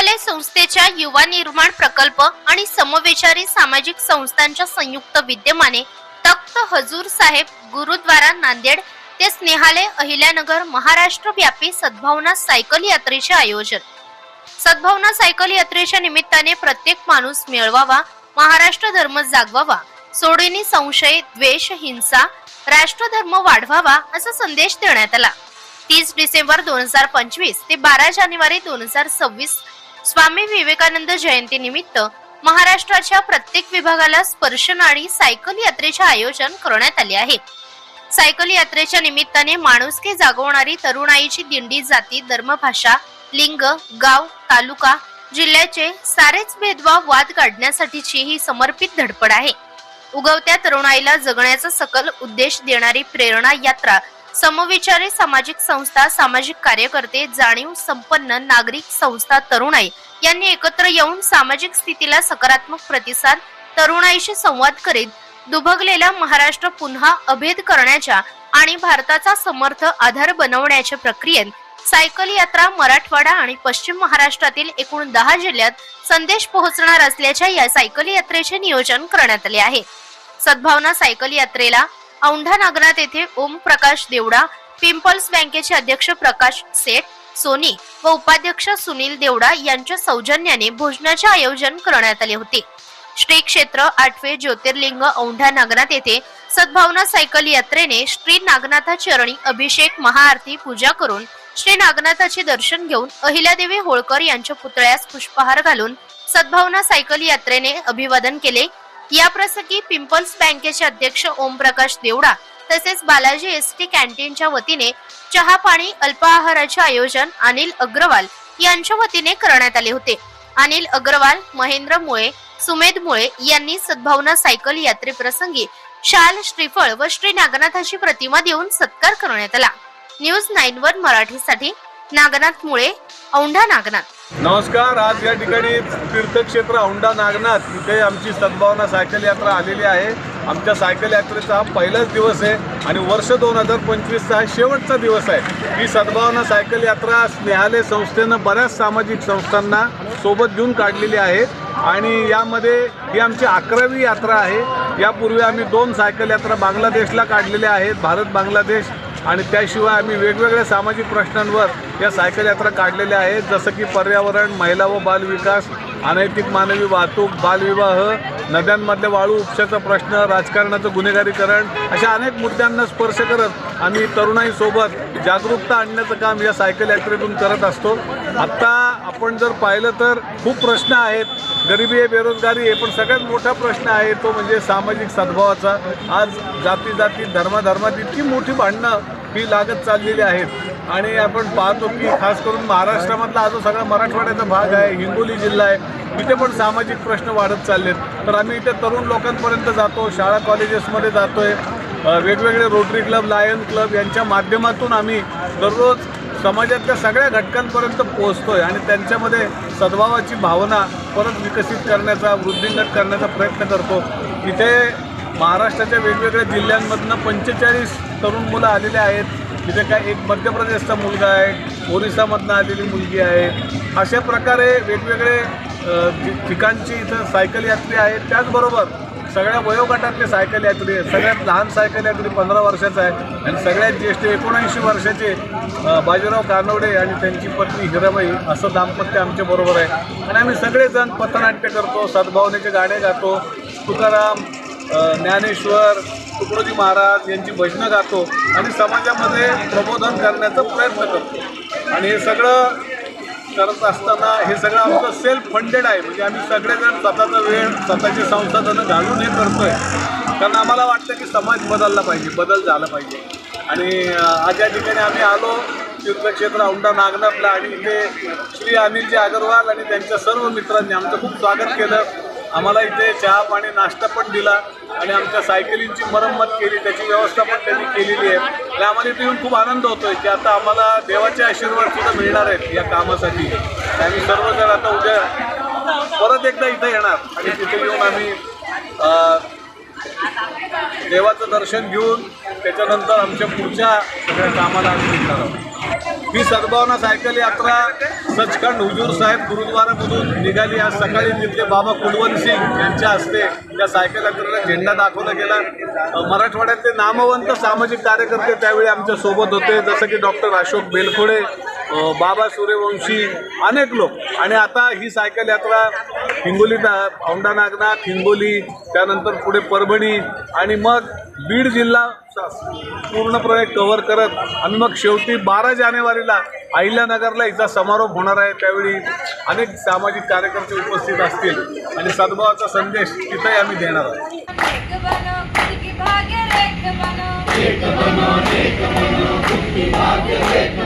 स्नेहालय संस्थेच्या युवा निर्माण प्रकल्प आणि समविचारी सामाजिक संस्थांच्या संयुक्त विद्यमाने तख्त हजूर साहेब गुरुद्वारा नांदेड ते स्नेहालय अहिल्यानगर महाराष्ट्र व्यापी सद्भावना सायकल यात्रेचे आयोजन। सद्भावना सायकल यात्रेच्या निमित्ताने प्रत्येक माणूस मिळवावा, महाराष्ट्र धर्म जागवावा, सोडून संशय, द्वेष, हिंसा, राष्ट्रधर्म वाढवावा असा संदेश देण्यात आला। 30 डिसेंबर 2025 ते 12 जानेवारी 2026 स्वामी विवेकानंद जयंती निमित्त महाराष्ट्राच्या प्रत्येक विभागाला स्पर्शनाडी सायकल यात्रेचे आयोजन करण्यात आले आहे। सायकल यात्रेच्या निमित्ताने माणुसकी जागवणारी तरुणाईची दिंडी जाती, धर्म, भाषा, लिंग, गाव, तालुका, जिल्ह्याचे सारेच भेदभाव वाद काढण्यासाठीची ही समर्पित धडपड आहे। उगवत्या तरुणाईला जगण्याचा सकल उद्देश देणारी प्रेरणा यात्रा समविचारी सामाजिक संस्था, सामाजिक कार्यकर्ते, जाणीव संपन्न नागरिक संस्था, तरुणाई यांनी एकत्र येऊन सामाजिक स्थितीला सकारात्मक प्रतिसाद, तरुणाईशी संवाद करीत दुभगलेला महाराष्ट्र पुन्हा अभेद करण्याच्या आणि भारताचा समर्थ आधार बनवण्याच्या प्रक्रियेत सायकल यात्रा मराठवाडा आणि पश्चिम महाराष्ट्रातील एकूण 10 जिल्ह्यात संदेश पोहोचणार असल्याच्या या सायकल यात्रेचे नियोजन करण्यात आले आहे। सद्भावना सायकल यात्रेला औंढा नागनाथ येथे ओम प्रकाश देवडा, पिंपल्स बँकेचे अध्यक्ष प्रकाश सेठ सोनी व उपाध्यक्ष सुनील देवडा यांच्या सौजन्याने भोजनाचे आयोजन करण्यात आले होते। श्री क्षेत्र 8वे ज्योतिर्लिंग औंढा नागनाथ येथे सद्भावना सायकल यात्रेने श्री नागनाथा चरणी अभिषेक, महाआरती, पूजा करून श्री नागनाथाचे दर्शन घेऊन अहिल्यादेवी होळकर यांच्या पुतळ्यास पुष्पहार घालून सद्भावना सायकल यात्रेने अभिवादन केले। या प्रसंगी पिंपल्स बँकेचे अध्यक्ष ओम प्रकाश देवडा तसेच बालाजी एसटी कॅन्टीनच्या वतीने चहा पाणी अल्पाहाराचे आयोजन अनिल अग्रवाल यांच्या वतीने करण्यात आले होते। अनिल अग्रवाल, महेंद्र मुळे, सुमेध मुळे यांनी सद्भावना सायकल यात्रेप्रसंगी शाल, श्रीफळ व श्री नागनाथाची प्रतिमा देऊन सत्कार करण्यात आला। न्यूज 9 मराठीसाठी नागनाथ मुळे, औंढा नागनाथ। नमस्कार। आज या ठिकाणी तीर्थक्षेत्र औंढा नागनाथ इथे आमची सद्भावना सायकल यात्रा आलेली आहे। आमच्या सायकल यात्रेचा हा पहिलाच दिवस आहे आणि वर्ष 2025चा हा शेवटचा दिवस आहे। ही सद्भावना सायकल यात्रा स्नेहालय संस्थेनं बऱ्याच सामाजिक संस्थांना सोबत घेऊन काढलेली आहे आणि यामध्ये ही आमची 11वी यात्रा आहे। यापूर्वी आम्ही 2 सायकल यात्रा बांगलादेशला काढलेल्या आहेत, भारत बांगलादेश, आणि त्याशिवाय आम्ही वेगवेगळ्या सामाजिक प्रश्नांवर या सायकल यात्रा काढलेल्या आहेत, जसं की पर्यावरण, महिला व बालविकास, अनैतिक मानवी वाहतूक, बालविवाह, नद्यांमधल्या वाळू उपशाचा प्रश्न, राजकारणाचं गुन्हेगारीकरण, अशा अनेक मुद्द्यांना स्पर्श करत आम्ही तरुणाईसोबत जागरूकता आणण्याचं काम या सायकल यात्रेतून करत असतो। आत्ता आपण जर पाहिलं तर खूप प्रश्न आहेत, गरिबी आहे, बेरोजगारी आहे, पण सगळ्यात मोठा प्रश्न आहे तो म्हणजे सामाजिक सद्भावाचा। आज जाती धर्मात इतकी मोठी भांडणं ही लागत चाललेली आहेत आणि आपण पाहतो की खास करून महाराष्ट्रामधला हा जो सगळा मराठवाड्याचा भाग आहे, हिंगोली जिल्हा आहे, इथे पण सामाजिक प्रश्न वाढत चाललेत। तर आम्ही इथे तरुण लोकांपर्यंत जातो, शाळा कॉलेजेसमध्ये जातोय, वेगवेगळे रोटरी क्लब, लायन क्लब यांच्या माध्यमातून आम्ही दररोज समाजातल्या सगळ्या घटकांपर्यंत पोहोचतोय आणि त्यांच्यामध्ये सद्भावाची भावना परत विकसित करण्याचा, वृद्धिंगत करण्याचा प्रयत्न करतो। इथे महाराष्ट्राच्या वेगवेगळ्या जिल्ह्यांमधनं 45 तरुण मुलं आलेले आहेत। इथे काय एक मध्य प्रदेशचा मुलगा आहे, ओरिसामधनं आलेली मुलगी आहे, अशा प्रकारे वेगवेगळे ठिकाणची इथं सायकल यात्री आहेत। त्याचबरोबर सगळ्या वयोगटातले सायकल यात्री आहेत। सगळ्यात लहान सायकल यात्री 15 वर्षाचा आहे आणि सगळ्यात ज्येष्ठ 79 वर्षाचे बाजीराव कानवडे आणि त्यांची पत्नी हिराबाई असं दाम्पत्य आमच्याबरोबर आहे आणि आम्ही सगळेजण पथनाट्य करतो, सद्भावनेचे गाणे गातो, तुकाराम, ज्ञानेश्वर, तुकडोजी महाराज यांची भजनं गातो आणि समाजामध्ये प्रबोधन करण्याचा प्रयत्न करतो। आणि हे सगळं करत असताना हे सगळं आमचं सेल्फ फंडेड आहे, म्हणजे आम्ही सगळेजण स्वतःचा वेळ, स्वतःची संसाधनं घालून हे करतोय, कारण आम्हाला वाटतं की समाज बदलला पाहिजे, बदल झाला पाहिजे। आणि आज या ठिकाणी आम्ही आलो तीर्थक्षेत्र औंढा नागनाथला आणि इथे श्री अनिलजी अग्रवाल आणि त्यांच्या सर्व मित्रांनी आमचं खूप स्वागत केलं। आम्हाला इथे चहा पाणी नाश्ता पण दिला आणि आमच्या सायकलींची मरम्मत केली, त्याची व्यवस्था पण त्यांनी केलेली आहे आणि आम्हाला इथे येऊन खूप आनंद होतोय की आता आम्हाला देवाचे आशीर्वाद सुद्धा मिळणार आहेत या कामासाठी। आम्ही सर्वजण आता उद्या परत एकदा इथे येणार आणि तिथे येऊन आम्ही देवाचं दर्शन घेऊन त्याच्यानंतर आमच्या पुढच्या सगळ्या कामाला आम्ही निघणार आहोत। ही सद्भावना सायकल यात्रा सचखंड हुजूर साहेब गुरुद्वारामधून निघाली. आज सकाळी तिथले बाबा कुलवंत सिंग यांच्या हस्ते त्या सायकल यात्रेला झेंडा दाखवला गेला. मराठवाड्यातले नामवंत सामाजिक कार्यकर्ते त्यावेळी आमच्या सोबत होते, जसं की डॉक्टर अशोक बेलखोडे, बाबा सूर्यवंशी, अनेक लोक. आणि आता ही सायकल यात्रा हिंगोली, औंढा नागनाथ, हिंगोली, त्यानंतर पुढे परभणी आणि मग बीड जिल्हा पूर्णपणे कव्हर करत आम्ही मग शेवटी 12 जानेवारीला अहिल्यानगरला हिचा समारोप होणार आहे. त्यावेळी अनेक सामाजिक कार्यकर्ते उपस्थित असतील आणि सद्भावाचा संदेश तिथेही आम्ही देणार आहोत. एक बनो, भाग्य एक बनो, एक बनो, एक बनो, भाग्य एक